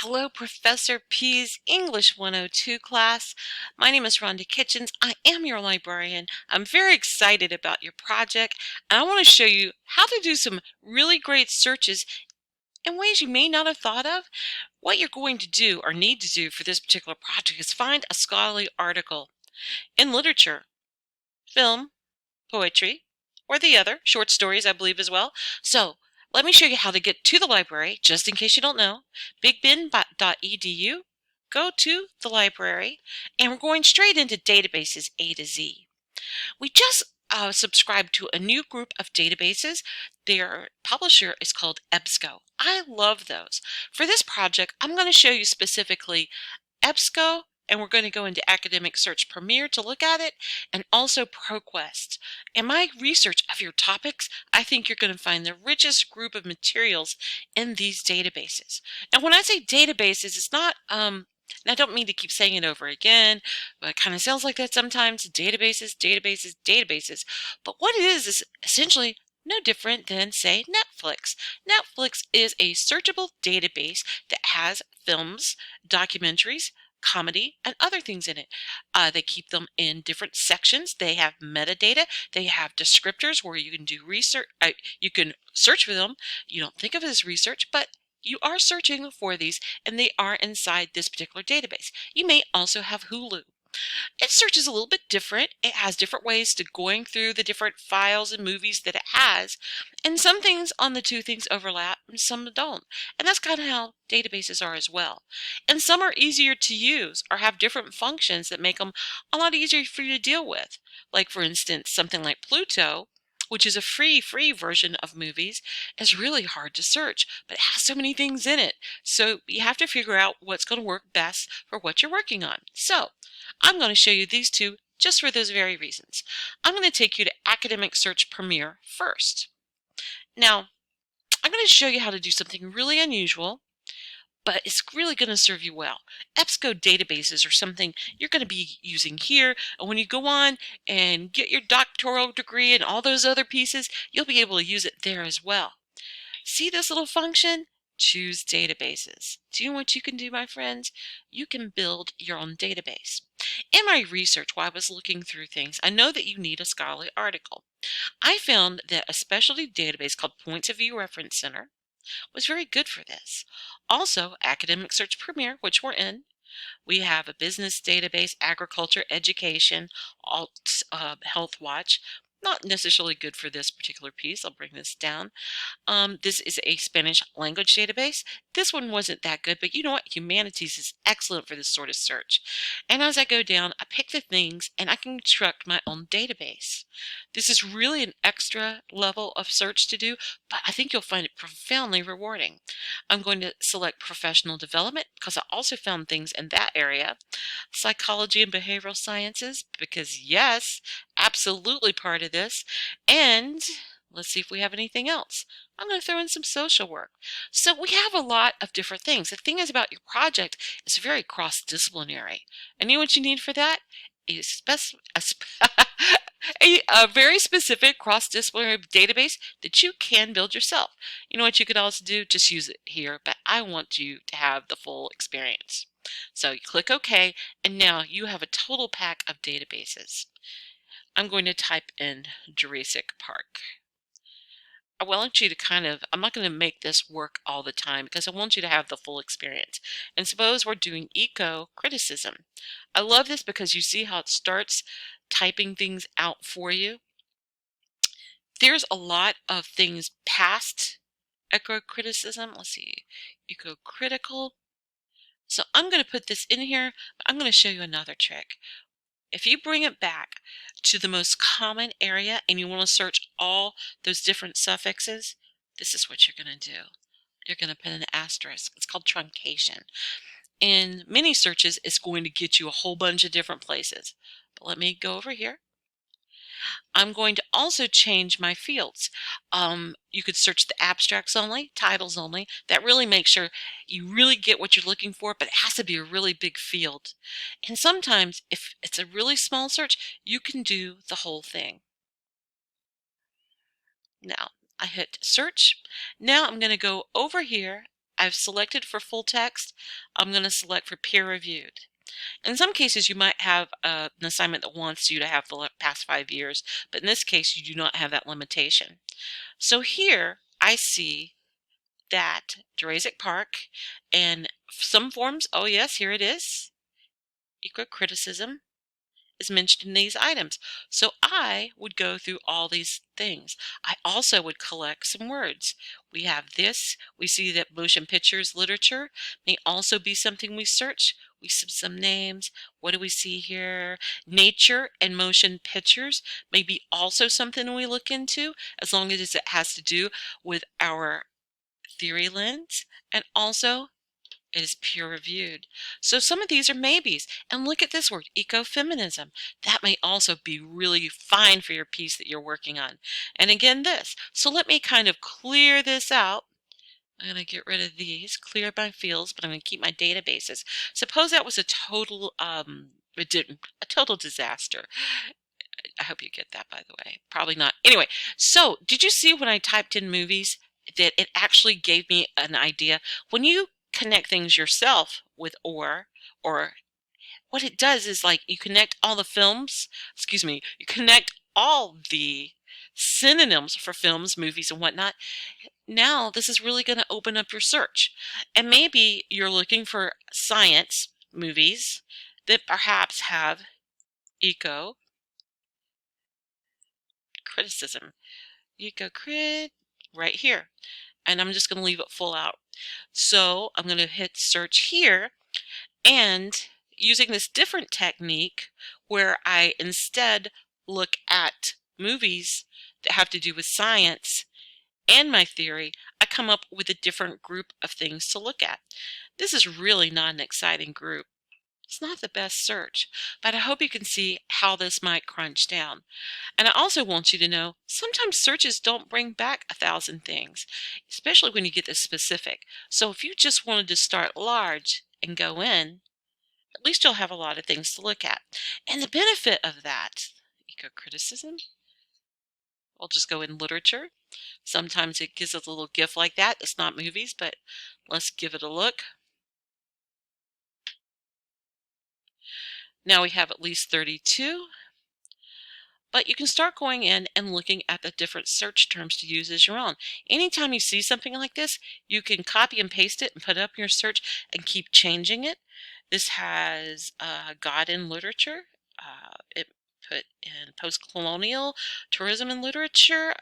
Hello, Professor P's English 102 class. My name is Rhonda Kitchens. I am your librarian. I'm very excited about your project, and I want to show you how to do some really great searches in ways you may not have thought of. What you're going to do or need to do for this particular project is find a scholarly article in literature, film, poetry, or the other, short stories, I believe, as well. So let me show you how to get to the library, just in case you don't know. bigbin.edu. Go to the library, and we're going straight into databases A to Z. We just subscribed to a new group of databases. Their publisher is called EBSCO. I love those. For this project, I'm going to show you specifically EBSCO, and we're going to go into Academic Search Premier to look at it, and also ProQuest. In my research of your topics, I think you're going to find the richest group of materials in these databases. Now, when I say databases, it's not, and I don't mean to keep saying it over again, but it kind of sounds like that sometimes, databases, databases, databases. But what it is essentially no different than, say, Netflix. Netflix is a searchable database that has films, documentaries, comedy, and other things in it. They keep them in different sections. They have metadata. They have descriptors where you can do research. You can search for them. You don't think of it as research, but you are searching for these, and they are inside this particular database. You may also have Hulu. Its search is a little bit different. It has different ways to going through the different files and movies that it has. And some things on the two things overlap and some don't. And that's kind of how databases are as well. And some are easier to use or have different functions that make them a lot easier for you to deal with. Like, for instance, something like Pluto, which is a free version of movies, is really hard to search, but it has so many things in it. So you have to figure out what's going to work best for what you're working on. So I'm going to show you these two just for those very reasons. I'm going to take you to Academic Search Premier first. Now, I'm going to show you how to do something really unusual, but it's really going to serve you well. EBSCO databases are something you're going to be using here, and when you go on and get your doctoral degree and all those other pieces, you'll be able to use it there as well. See this little function? Choose databases. Do you know what you can do, my friends? You can build your own database. In my research, while I was looking through things, I know that you need a scholarly article. I found that a specialty database called Points of View Reference Center was very good for this. Also, Academic Search Premier, which we're in. We have a business database, agriculture, education, alt, health watch. Not necessarily good for this particular piece. I'll bring this down. This is a Spanish language database. This one wasn't that good, but you know what? Humanities is excellent for this sort of search. And as I go down, I pick the things and I can construct my own database. This is really an extra level of search to do, but I think you'll find it profoundly rewarding. I'm going to select professional development because I also found things in that area. Psychology and behavioral sciences, because yes, absolutely part of this. And let's see if we have anything else. I'm going to throw in some social work. So we have a lot of different things. The thing is about your project is very cross-disciplinary. And you know what you need for that? A very specific cross-disciplinary database that you can build yourself. You know what you could also do? Just use it here, but I want you to have the full experience. So you click OK, and now you have a total pack of databases. I'm going to type in Jurassic Park. I want you to I'm not going to make this work all the time because I want you to have the full experience. And suppose we're doing eco-criticism. I love this because you see how it starts typing things out for you. There's a lot of things past eco-criticism. Let's see, eco-critical. So I'm going to put this in here, but I'm going to show you another trick. If you bring it back to the most common area and you want to search all those different suffixes, this is what you're going to do. You're going to put an asterisk. It's called truncation. In many searches, it's going to get you a whole bunch of different places. But let me go over here. I'm going to also change my fields. You could search the abstracts only, titles only. That really makes sure you really get what you're looking for, but it has to be a really big field. And sometimes, if it's a really small search, you can do the whole thing. Now, I hit search. Now I'm going to go over here I've selected for full text, I'm going to select for peer reviewed. In some cases, you might have an assignment that wants you to have the past 5 years, but in this case, you do not have that limitation. So here I see that Jurassic Park and some forms, oh yes, here it is, eco-criticism is mentioned in these items. So I would go through all these things. I also would collect some words. We have this. We see that motion pictures literature may also be something we search. We see some names. What do we see here? Nature and motion pictures may be also something we look into, as long as it has to do with our theory lens. And also it is peer reviewed. So some of these are maybes. And look at this word, ecofeminism. That may also be really fine for your piece that you're working on. And again, this. So let me kind of clear this out. I'm going to get rid of these, clear my fields, but I'm going to keep my databases. Suppose that was a total, a total disaster. I hope you get that, by the way. Probably not. Anyway, so did you see when I typed in movies that it actually gave me an idea? When you connect things yourself with or what it does is like you connect all the films, excuse me, you connect all the synonyms for films, movies, and whatnot. Now this is really going to open up your search. And maybe you're looking for science movies that perhaps have eco criticism. Eco-crit right here. And I'm just going to leave it full out. So I'm going to hit search here, and using this different technique where I instead look at movies that have to do with science and my theory, I come up with a different group of things to look at. This is really not an exciting group. It's not the best search, but I hope you can see how this might crunch down. And I also want you to know sometimes searches don't bring back 1,000 things, especially when you get this specific. So if you just wanted to start large and go in, at least you'll have a lot of things to look at. And the benefit of that, eco-criticism, I'll just go in literature. Sometimes it gives us a little GIF like that. It's not movies, but let's give it a look. Now we have at least 32. But you can start going in and looking at the different search terms to use as your own. Anytime you see something like this, you can copy and paste it and put it up in your search and keep changing it. This has God in literature. It put in post-colonial tourism and literature,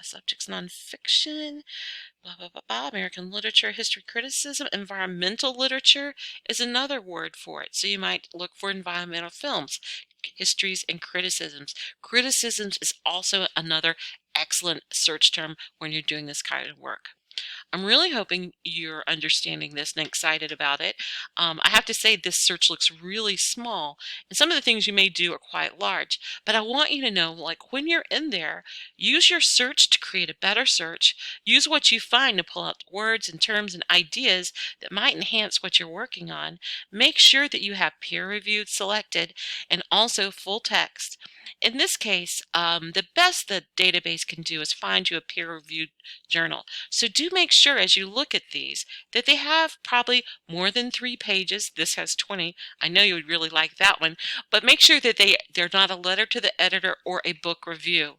subjects nonfiction, blah, blah, blah, blah, American literature, history criticism. Environmental literature is another word for it. So you might look for environmental films, histories, and criticisms. Criticisms is also another excellent search term when you're doing this kind of work. I'm really hoping you're understanding this and excited about it. I have to say this search looks really small, and some of the things you may do are quite large, but I want you to know, like, when you're in there, use your search to create a better search. Use what you find to pull out words and terms and ideas that might enhance what you're working on. Make sure that you have peer-reviewed selected and also full text. In this case, the best the database can do is find you a peer-reviewed journal. So do make sure as you look at these that they have probably more than 3 pages. This has 20. I know you would really like that one, but make sure that they're not a letter to the editor or a book review.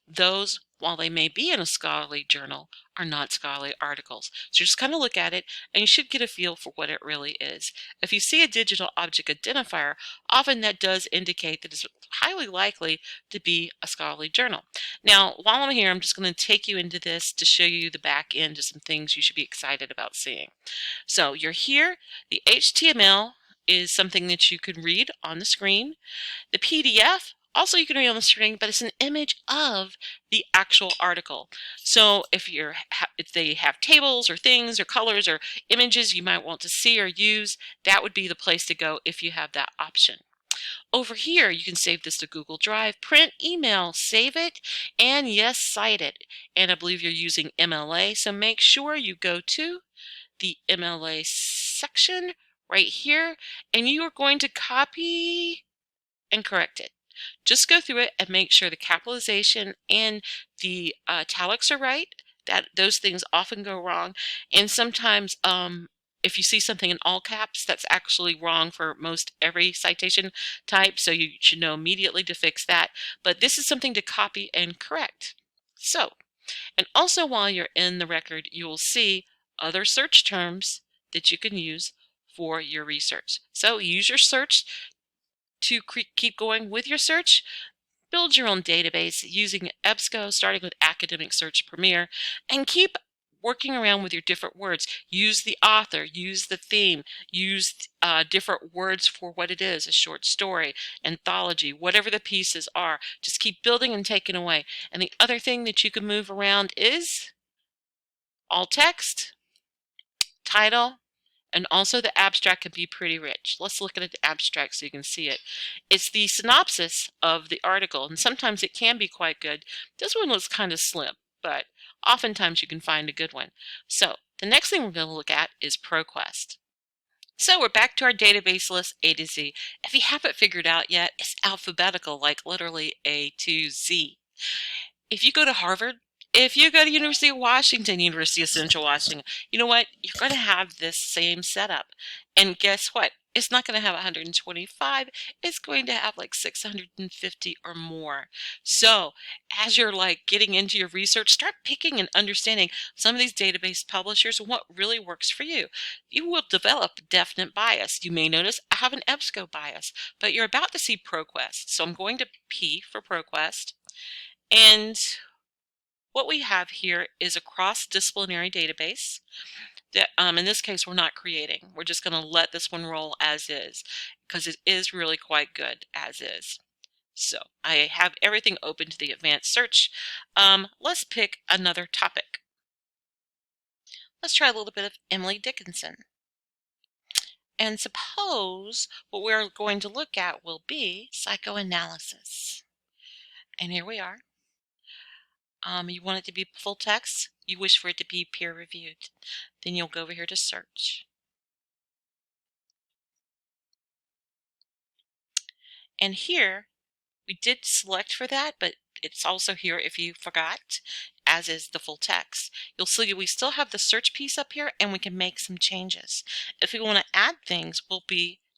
Those, while they may be in a scholarly journal, are not scholarly articles. So just kind of look at it and you should get a feel for what it really is. If you see a digital object identifier, often that does indicate that it's highly likely to be a scholarly journal. Now, while I'm here, I'm just going to take you into this to show you the back end of some things you should be excited about seeing. So you're here. The HTML is something that you can read on the screen. The PDF, also you can read on the screen, but it's an image of the actual article. So if they have tables or things or colors or images you might want to see or use, that would be the place to go if you have that option. Over here, you can save this to Google Drive, print, email, save it, and yes, cite it. And I believe you're using MLA, so make sure you go to the MLA section right here, and you are going to copy and correct it. Just go through it and make sure the capitalization and the italics are right. those things often go wrong. And sometimes if you see something in all caps, that's actually wrong for most every citation type, so you should know immediately to fix that. But this is something to copy and correct. So, and also while you're in the record, you will see other search terms that you can use for your research. So use your search to keep going with your search. Build your own database using EBSCO, starting with Academic Search Premier, and keep working around with your different words. Use the author, use the theme, use different words for what it is, a short story, anthology, whatever the pieces are. Just keep building and taking away. And the other thing that you can move around is alt text, title, and also the abstract can be pretty rich. Let's look at the abstract so you can see it. It's the synopsis of the article, and sometimes it can be quite good. This one looks kind of slim, but oftentimes you can find a good one. So the next thing we're going to look at is ProQuest. So we're back to our database list A to Z. If you haven't figured out yet, it's alphabetical, like literally A to Z. If you go to Harvard, if you go to University of Washington, University of Central Washington, you know what? You're going to have this same setup. And guess what? It's not going to have 125. It's going to have like 650 or more. So as you're like getting into your research, start picking and understanding some of these database publishers and what really works for you. You will develop definite bias. You may notice I have an EBSCO bias, but you're about to see ProQuest. So I'm going to P for ProQuest. And what we have here is a cross-disciplinary database that in this case we're not creating. We're just going to let this one roll as is because it is really quite good as is. So I have everything open to the advanced search. Let's pick another topic. Let's try a little bit of Emily Dickinson. And suppose what we're going to look at will be psychoanalysis. And here we are. You want it to be full text. You wish for it to be peer-reviewed. Then you'll go over here to search. And here, we did select for that, but it's also here if you forgot, as is the full text. You'll see we still have the search piece up here, and we can make some changes. If we want to add things, we'll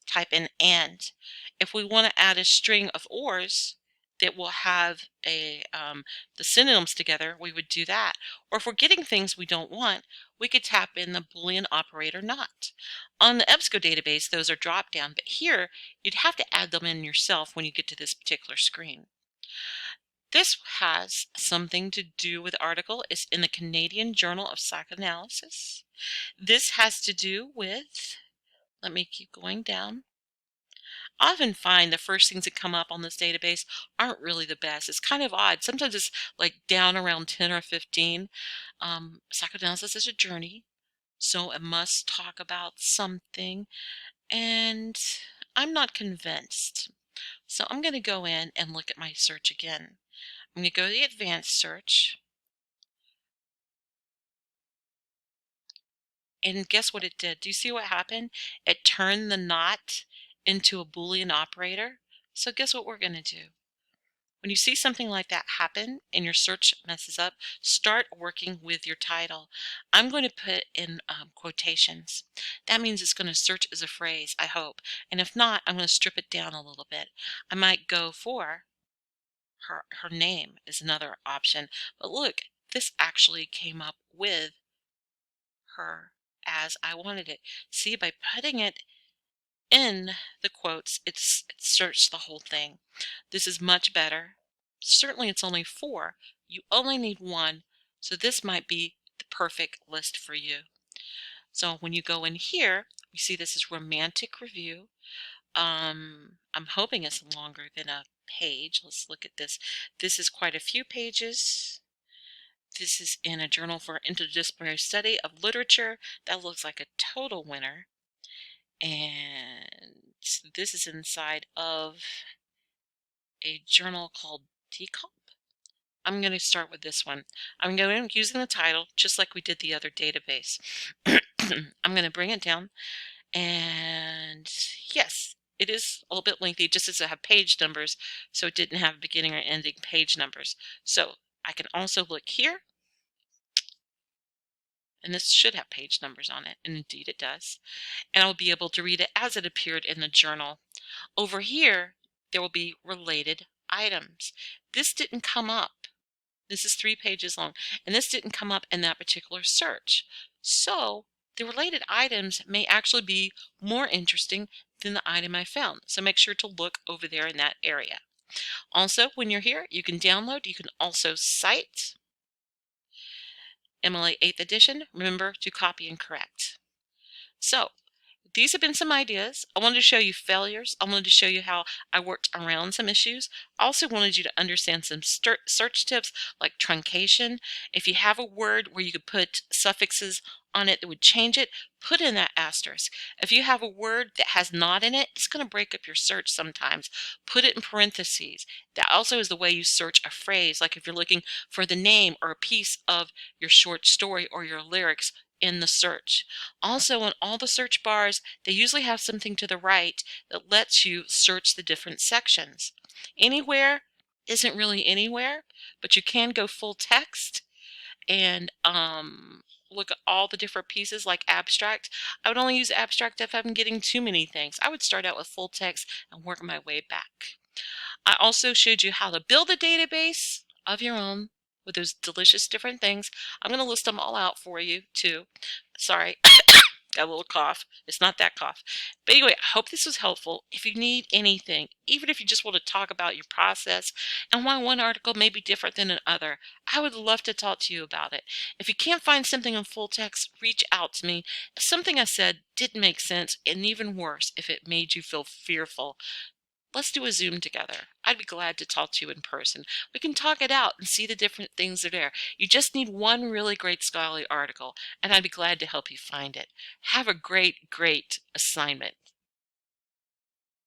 type in and. If we want to add a string of ors that will have the synonyms together, we would do that. Or if we're getting things we don't want, we could tap in the Boolean operator not. On the EBSCO database, those are drop down, but here you'd have to add them in yourself when you get to this particular screen. This has something to do with the article. It's in the Canadian Journal of Psychoanalysis. This has to do with, let me keep going down. I often find the first things that come up on this database aren't really the best. It's kind of odd. Sometimes it's like down around 10 or 15. Psychoanalysis is a journey, so it must talk about something, and I'm not convinced. So I'm going to go in and look at my search again. I'm going to go to the advanced search. And guess what it did? Do you see what happened? It turned the not into a Boolean operator. So guess what we're going to do? When you see something like that happen and your search messes up, start working with your title. I'm going to put in quotations. That means it's going to search as a phrase, I hope. And if not, I'm going to strip it down a little bit. I might go for her name is another option. But look, this actually came up with her as I wanted it. See, by putting it in the quotes, it searched the whole thing. This is much better. Certainly it's only 4. You only need 1, so this might be the perfect list for you. So when you go in here, you see this is romantic review. I'm hoping it's longer than a page. Let's look at this. This is quite a few pages. This is in a journal for interdisciplinary study of literature. That looks like a total winner. And this is inside of a journal called DCOP. I'm going to start with this one. I'm going using the title just like we did the other database. I'm going to bring it down, and yes, it is a little bit lengthy just as I have page numbers, so it didn't have beginning or ending page numbers. So I can also look here and this should have page numbers on it, and indeed it does. And I'll be able to read it as it appeared in the journal. Over here, there will be related items. This didn't come up. This is 3 pages long, and this didn't come up in that particular search. So the related items may actually be more interesting than the item I found. So make sure to look over there in that area. Also, when you're here, you can download. You can also cite MLA 8th edition. Remember to copy and correct. So these have been some ideas. I wanted to show you failures. I wanted to show you how I worked around some issues. I also wanted you to understand some search tips like truncation. If you have a word where you could put suffixes on it that would change it, put in that asterisk. If you have a word that has not in it, it's going to break up your search sometimes. Put it in parentheses. That also is the way you search a phrase, like if you're looking for the name or a piece of your short story or your lyrics in the search. Also, on all the search bars, they usually have something to the right that lets you search the different sections. Anywhere isn't really anywhere, but you can go full text and look at all the different pieces like abstract. I would only use abstract if I'm getting too many things. I would start out with full text and work my way back. I also showed you how to build a database of your own with those delicious different things. I'm going to list them all out for you too. Sorry, got a little cough. It's not that cough. But anyway, I hope this was helpful. If you need anything, even if you just want to talk about your process and why one article may be different than another, I would love to talk to you about it. If you can't find something in full text, reach out to me. If something I said didn't make sense, and even worse, if it made you feel fearful, let's do a Zoom together. I'd be glad to talk to you in person. We can talk it out and see the different things that are there. You just need one really great scholarly article, and I'd be glad to help you find it. Have a great, great assignment.